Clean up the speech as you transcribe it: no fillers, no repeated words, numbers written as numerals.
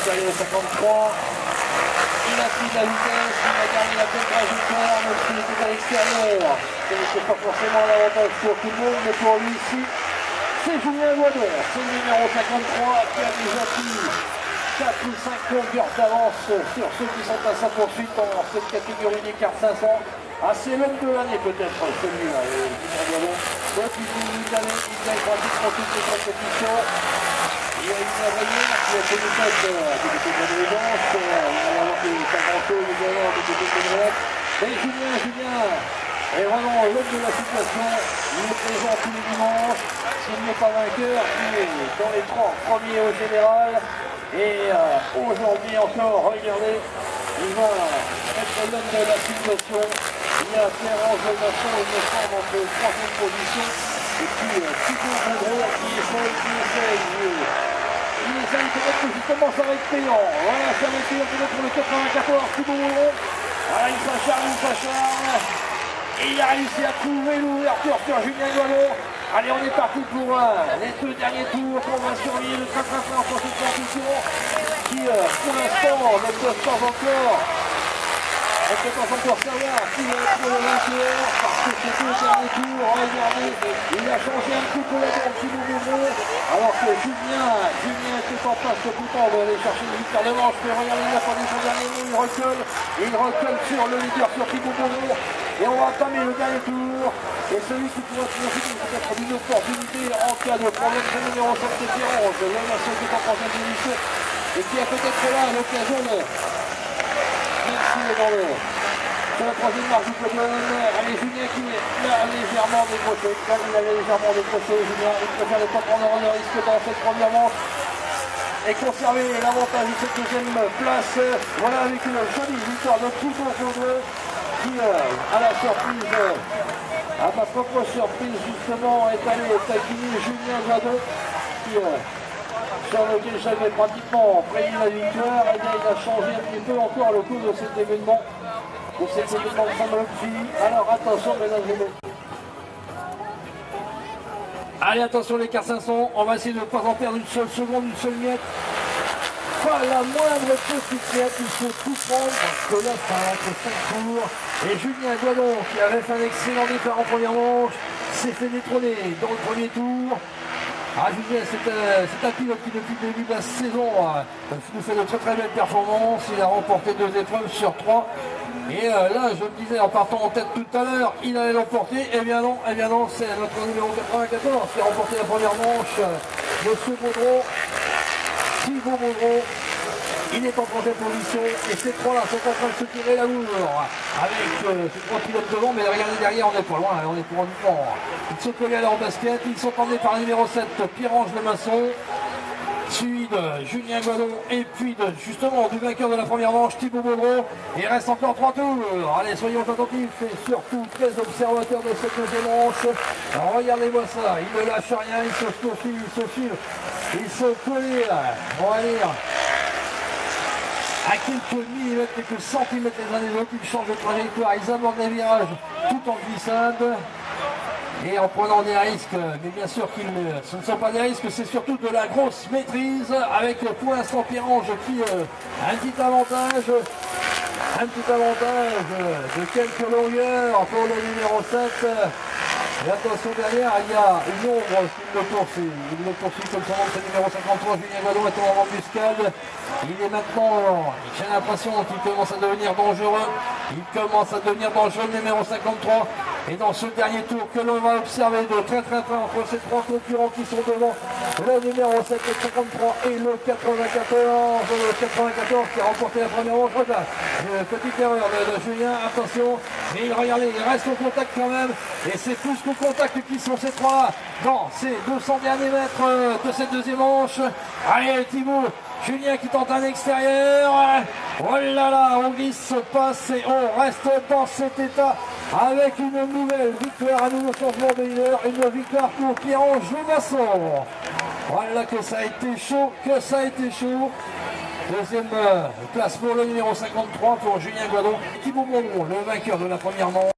l'extérieur 53. Il a pris de la vitesse, il a gardé la tête trajectoire, même s'il était à l'extérieur. C'est pas forcément l'avantage pour tout le monde, mais pour lui ici, c'est Julien Guadon, c'est le numéro 53 qui a déjà pris 4 ou 5 longueurs d'avance sur ceux qui sont à sa poursuite dans cette catégorie des cartes 500. Assez l'homme de l'année peut-être celui-là, Julien Guadon. Depuis le début de l'année, il gagne pratiquement toutes les compétitions. Il y a une avenir qui a fait des têtes du côté de l'élégance, il va y avoir pas grand-chose également du côté de l'élégance. Mais Julien est vraiment l'homme de la situation, il est présent tous les dimanches, s'il n'est pas vainqueur, il est dans les 30 premiers au général. Et aujourd'hui encore, regardez, il va être l'homme de la situation. Il y a Pierre-Ange Nation, il me semble, en 3e position. Et puis Thibaut Boudreau qui essaye peut-être que justement ça va être payant. Voilà, ça va être payant peut-être pour le 94, Thibaut Boudreau. Voilà, il s'acharne. Et il a réussi à trouver l'ouverture sur Julien Guadon. Allez, on est parti pour les 2 derniers tours qu'on va surveiller le train en cette compétition qui, pour l'instant, ne peuvent pas encore. On ne peut pas encore savoir qui va être le vainqueur parce que c'est 2 derniers tours. Regardez, il a changé un petit peu la danse du nouveau. Alors que Julien était en place tout le temps de aller chercher une victoire de manche. Mais regardez, il a pas dit son dernier mot, il recule sur le leader sur Thibaut Boudreau. Et on va entamer le dernier tour. Et celui qui pourrait profiter peut-être d'une opportunité en cas de problème, c'est le numéro 7 de Pierre-Ange, le nation qui est en 3e position et qui a peut-être là l'occasion de. Même s'il est sur la 3e marche du podium. Allez, Julien qui l'a légèrement décroché. Là, il avait légèrement décroché. Julien, il préfère ne pas prendre de risque dans cette première manche et conserver l'avantage de cette 2e place. Voilà, avec une jolie victoire de Thibaut Boudreau qui, à la surprise, à ma propre surprise, justement, est allé taquiner Julien Guadon qui, sur lequel j'avais pratiquement prévu la victoire. Et bien, il a changé un petit peu encore le cours de cet événement. De cet événement de Saint-Malo. Alors attention, mesdames et messieurs. Allez, attention les cartes 500, on va essayer de ne pas en perdre une seule seconde, une seule miette. Pas la moindre petite miette, il faut tout prendre parce que là, ça va entre 5 tours. Et Julien Guadon, qui avait fait un excellent départ en première manche, s'est fait détrôner dans le premier tour. Ah, Julien, c'est un pilote qui, depuis le début de la saison, nous fait de très très belles performances. Il a remporté 2 épreuves sur 3. Et là, je me disais, en partant en tête tout à l'heure, il allait l'emporter. Eh bien non, c'est notre numéro 94 qui a remporté la première manche. Monsieur Boudreau, Thibaut Boudreau. Il est en 3e position et ces 3 là sont en train de se tirer la bourre avec ces 3 pilotes devant, mais regardez derrière, on n'est pas loin, on est pour un mouvement. Ils sont collés à leur basket, ils sont emmenés par le numéro 7, Pierre-Ange Lemasson, suivi de Julien Guadon et puis justement du vainqueur de la première manche, Thibaut Boudreau. Il reste encore 3 tours. Allez, soyons attentifs et surtout très observateurs de cette 2e manche. Regardez-moi ça, il ne lâche rien, il se file, il se colle là, on va dire. À quelques millimètres, quelques centimètres les uns des autres, ils changent de trajectoire, ils abordent les virages tout en glissade et en prenant des risques, mais bien sûr ce ne sont pas des risques, c'est surtout de la grosse maîtrise avec pour l'instant Pierre-Ange qui a un petit avantage de quelques longueurs pour le numéro 7. Et attention derrière, il y a une ombre qui le poursuit. Il le poursuit comme son nom, c'est le numéro 53, Julien Guadon est en embuscade. Il est maintenant, j'ai l'impression qu'il commence à devenir dangereux. Le numéro 53. Et dans ce dernier tour que l'on va observer de très près entre ces 3 concurrents qui sont devant, le numéro 7, le 53 et le 94. Le 94 qui a remporté la première manche. Petite erreur de Julien, attention. Et regardez, il reste au contact quand même. Et c'est plus qu'au contact qui sont ces 3 dans ces 200 derniers mètres de cette 2e manche. Allez Thibaut, Julien qui tente un extérieur. Oh là là, on glisse, se passe et on reste dans cet état avec une nouvelle victoire, un nouveau changement de leader, une victoire pour Pierre-Ange Lemasson. Voilà que ça a été chaud, 2e place pour le numéro 53 pour Julien Guadon. Thibaut Boudreau, le vainqueur de la première manche.